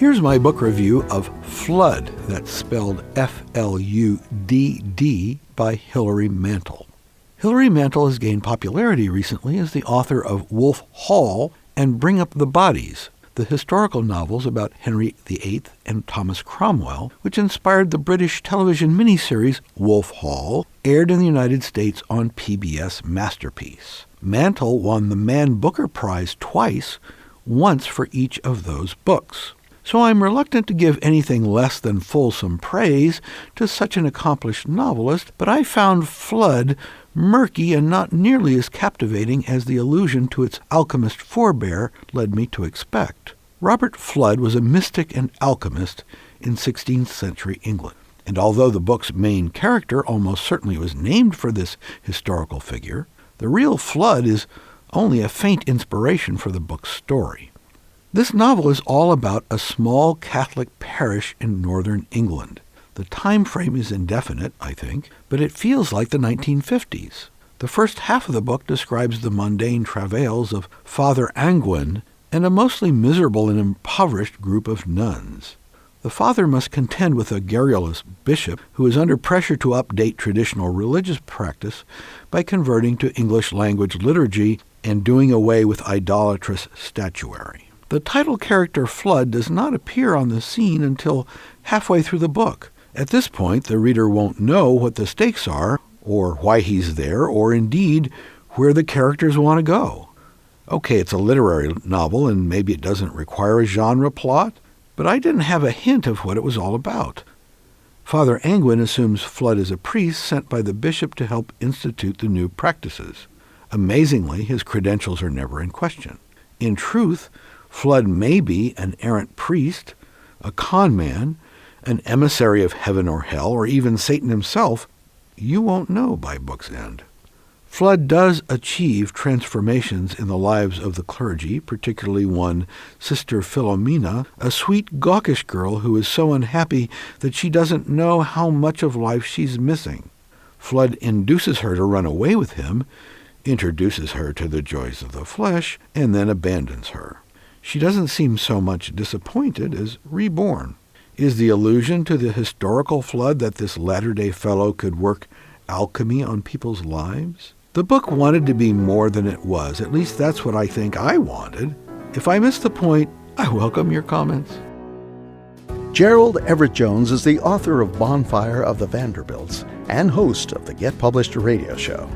Here's my book review of Fludd, that's spelled F-L-U-D-D, by Hilary Mantel. Hilary Mantel has gained popularity recently as the author of Wolf Hall and Bring Up the Bodies, the historical novels about Henry VIII and Thomas Cromwell, which inspired the British television miniseries Wolf Hall, aired in the United States on PBS Masterpiece. Mantel won the Man Booker Prize twice, once for each of those books. So I'm reluctant to give anything less than fulsome praise to such an accomplished novelist, but I found Fludd murky and not nearly as captivating as the allusion to its alchemist forebear led me to expect. Robert Fludd was a mystic and alchemist in 16th century England, and although the book's main character almost certainly was named for this historical figure, the real Fludd is only a faint inspiration for the book's story. This novel is all about a small Catholic parish in northern England. The time frame is indefinite, I think, but it feels like the 1950s. The first half of the book describes the mundane travails of Father Angwin and a mostly miserable and impoverished group of nuns. The father must contend with a garrulous bishop who is under pressure to update traditional religious practice by converting to English language liturgy and doing away with idolatrous statuary. The title character Fludd does not appear on the scene until halfway through the book. At this point, the reader won't know what the stakes are, or why he's there, or indeed where the characters want to go. Okay, it's a literary novel, and maybe it doesn't require a genre plot, but I didn't have a hint of what it was all about. Father Angwin assumes Fludd is a priest sent by the bishop to help institute the new practices. Amazingly, his credentials are never in question. In truth, Fludd may be an errant priest, a con man, an emissary of heaven or hell, or even Satan himself. You won't know by book's end. Fludd does achieve transformations in the lives of the clergy, particularly one Sister Philomena, a sweet, gawkish girl who is so unhappy that she doesn't know how much of life she's missing. Fludd induces her to run away with him, introduces her to the joys of the flesh, and then abandons her. She doesn't seem so much disappointed as reborn. Is the allusion to the historical Fludd that this latter-day fellow could work alchemy on people's lives? The book wanted to be more than it was. At least that's what I think I wanted. If I missed the point, I welcome your comments. Gerald Everett Jones is the author of Bonfire of the Vanderbilts and host of the Get Published radio show.